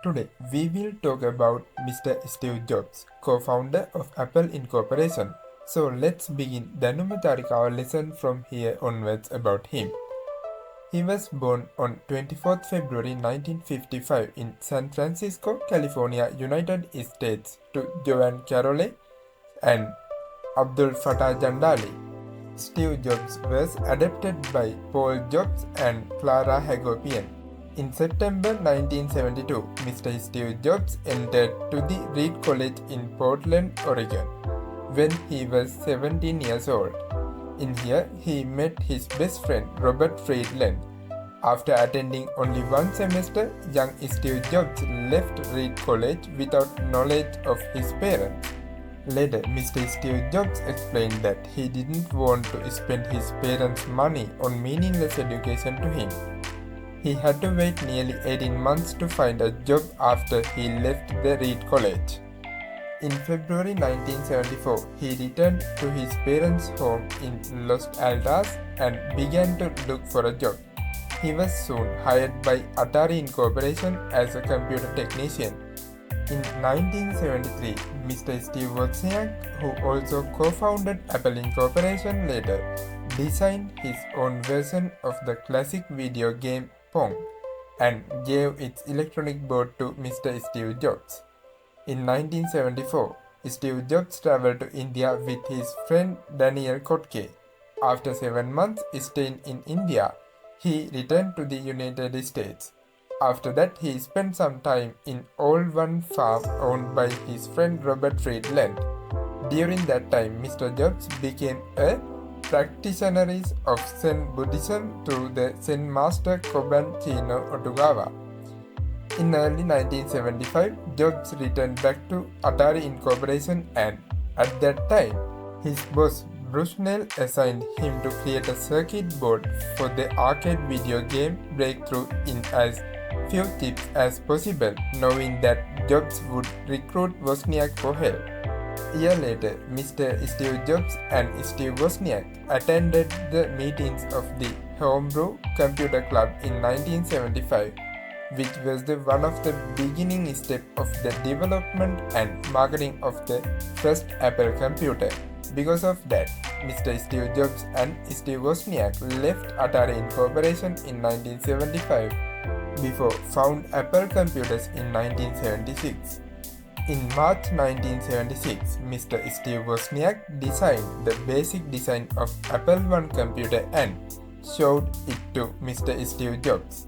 Today, we will talk about Mr. Steve Jobs, co-founder of Apple Incorporation. So let's begin Danuma Charikawa lesson from here onwards about him. He was born on 24th February 1955 in San Francisco, California, United States to Joan Carole and Abdul Fattah Jandali. Steve Jobs was adopted by Paul Jobs and Clara Hagopian. In September 1972, Mr. Steve Jobs entered to the Reed College in Portland, Oregon, when he was 17 years old. In here, he met his best friend Robert Friedland. After attending only one semester, young Steve Jobs left Reed College without knowledge of his parents. Later, Mr. Steve Jobs explained that he didn't want to spend his parents' money on meaningless education to him. He had to wait nearly 18 months to find a job after he left the Reed College. In February 1974, he returned to his parents' home in Los Altos and began to look for a job. He was soon hired by Atari Incorporation as a computer technician. In 1973, Mr. Steve Wozniak, who also co-founded Apple Incorporation later, designed his own version of the classic video game Pong and gave its electronic board to Mr. Steve Jobs. In 1974, Steve Jobs traveled to India with his friend Daniel Kotke. After 7 months staying in India, he returned to the United States. After that, he spent some time in Old One Farm owned by his friend Robert Friedland. During that time, Mr. Jobs became a practitioner of Zen Buddhism through the Zen master Koban Chino Otogawa. In early 1975, Jobs returned back to Atari Incorporation and, at that time, his boss Bushnell assigned him to create a circuit board for the arcade video game Breakthrough in as few chips as possible, knowing that Jobs would recruit Wozniak for help. A year later, Mr. Steve Jobs and Steve Wozniak attended the meetings of the Homebrew Computer Club in 1975, which was one of the beginning steps of the development and marketing of the first Apple computer. Because of that, Mr. Steve Jobs and Steve Wozniak left Atari Incorporation in 1975 before found Apple Computers in 1976. In March 1976, Mr. Steve Wozniak designed the basic design of Apple I computer and showed it to Mr. Steve Jobs.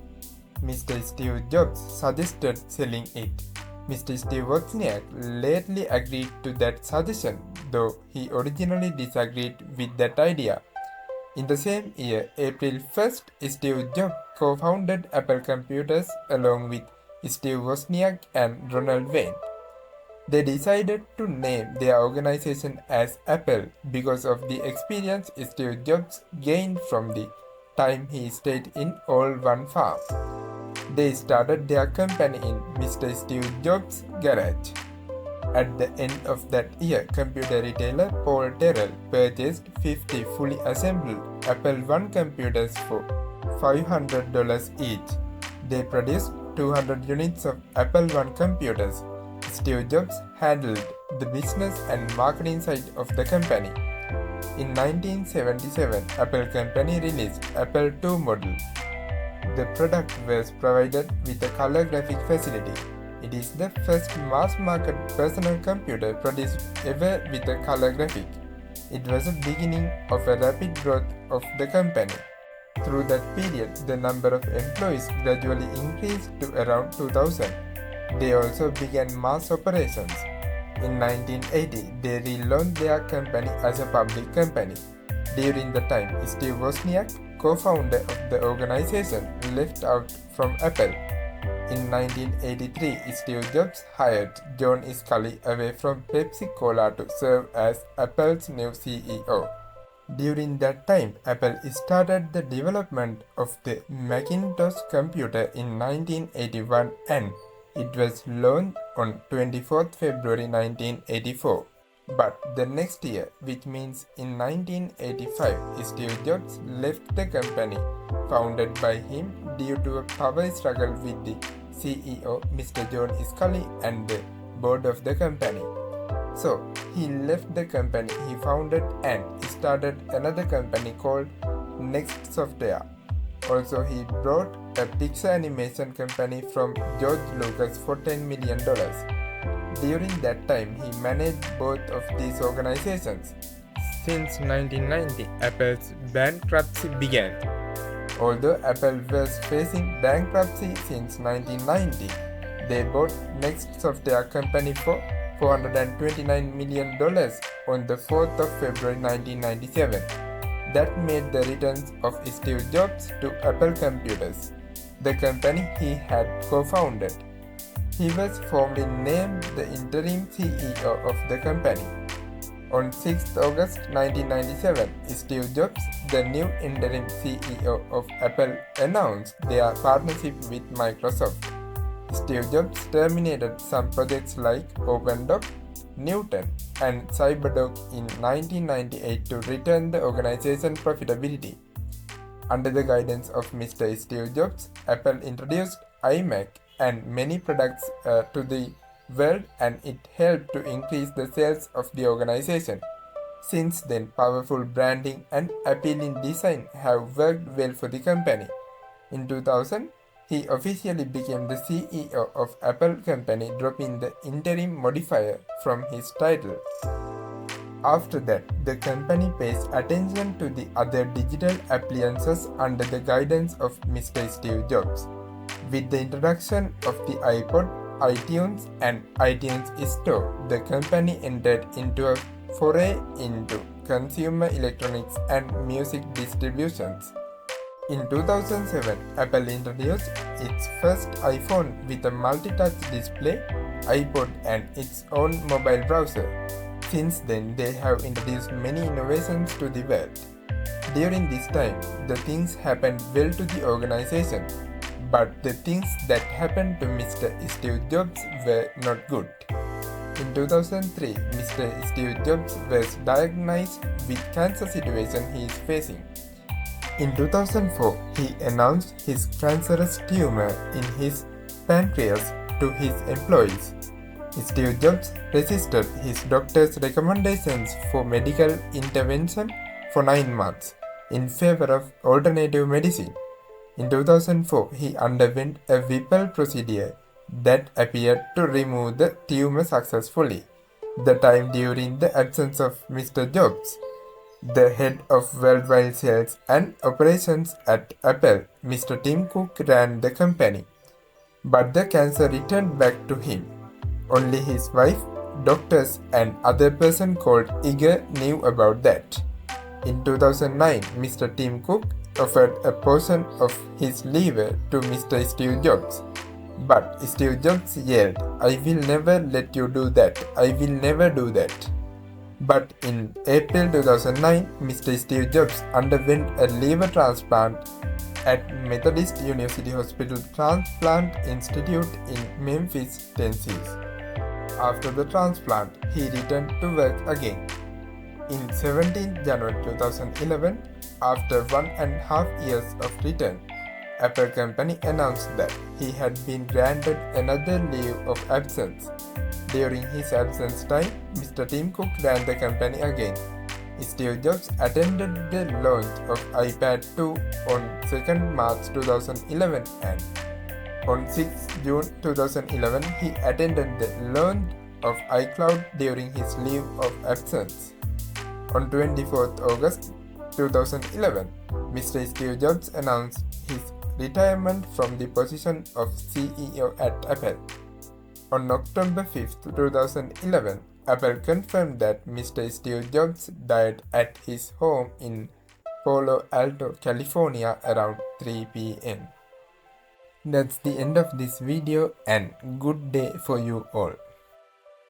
Mr. Steve Jobs suggested selling it. Mr. Steve Wozniak lately agreed to that suggestion, though he originally disagreed with that idea. In the same year, April 1st, Steve Jobs co-founded Apple Computers along with Steve Wozniak and Ronald Wayne. They decided to name their organization as Apple because of the experience Steve Jobs gained from the time he stayed in Old One Farm. They started their company in Mr. Steve Jobs' garage. At the end of that year, computer retailer Paul Terrell purchased 50 fully assembled Apple I computers for $500 each. They produced 200 units of Apple I computers. Steve Jobs handled the business and marketing side of the company. In 1977, Apple Company released Apple II model. The product was provided with a color graphic facility. It is the first mass-market personal computer produced ever with a color graphic. It was the beginning of a rapid growth of the company. Through that period, the number of employees gradually increased to around 2,000. They also began mass operations. In 1980, they relaunched their company as a public company. During the time, Steve Wozniak, co-founder of the organization, left out from Apple. In 1983, Steve Jobs hired John Scully away from Pepsi-Cola to serve as Apple's new CEO. During that time, Apple started the development of the Macintosh computer in 1981 and it was launched on 24th February 1984. But the next year, which means in 1985, Steve Jobs left the company founded by him due to a power struggle with the CEO Mr. John Scully and the board of the company. So he left the company he founded and started another company called Next Software. Also, he brought a Pixar animation company from George Lucas for $10 million. During that time, he managed both of these organizations. Since 1990, Apple's bankruptcy began. Although Apple was facing bankruptcy since 1990, they bought Next Software company for $429 million on the 4th of February 1997. That made the returns of Steve Jobs to Apple Computers, the company he had co-founded. He was formally named the interim CEO of the company. On 6th August 1997, Steve Jobs, the new interim CEO of Apple, announced their partnership with Microsoft. Steve Jobs terminated some projects like OpenDoc, Newton, and CyberDog in 1998 to return the organization profitability. Under the guidance of Mr. Steve Jobs, Apple introduced iMac and many products to the world, and it helped to increase the sales of the organization. Since then, powerful branding and appealing design have worked well for the company. In 2000, he officially became the CEO of Apple Company, dropping the interim modifier from his title. After that, the company pays attention to the other digital appliances under the guidance of Mr. Steve Jobs. With the introduction of the iPod, iTunes, and iTunes Store, the company entered into a foray into consumer electronics and music distributions. In 2007, Apple introduced its first iPhone with a multi-touch display, iPod, and its own mobile browser. Since then, they have introduced many innovations to the world. During this time, the things happened well to the organization, but the things that happened to Mr. Steve Jobs were not good. In 2003, Mr. Steve Jobs was diagnosed with cancer situation he is facing. In 2004, he announced his cancerous tumor in his pancreas to his employees. Steve Jobs resisted his doctor's recommendations for medical intervention for 9 months in favor of alternative medicine. In 2004, he underwent a Whipple procedure that appeared to remove the tumor successfully, the time during the absence of Mr. Jobs. The head of worldwide sales and operations at Apple, Mr. Tim Cook, ran the company. But the cancer returned back to him. Only his wife, doctors, and other person called Iger knew about that. In 2009, Mr. Tim Cook offered a portion of his liver to Mr. Steve Jobs. But Steve Jobs yelled, "I will never let you do that. I will never do that." But in April 2009, Mr. Steve Jobs underwent a liver transplant at Methodist University Hospital Transplant Institute in Memphis, Tennessee. After the transplant, he returned to work again. In 17 January 2011, after 1.5 years of return, Apple Company announced that he had been granted another leave of absence. During his absence time, Mr. Tim Cook ran the company again. Steve Jobs attended the launch of iPad 2 on 2nd March 2011 and on 6th June 2011 he attended the launch of iCloud during his leave of absence. On 24th August 2011, Mr. Steve Jobs announced his retirement from the position of CEO at Apple. On October 5, 2011, Apple confirmed that Mr. Steve Jobs died at his home in Palo Alto, California around 3 p.m. That's the end of this video, and good day for you all.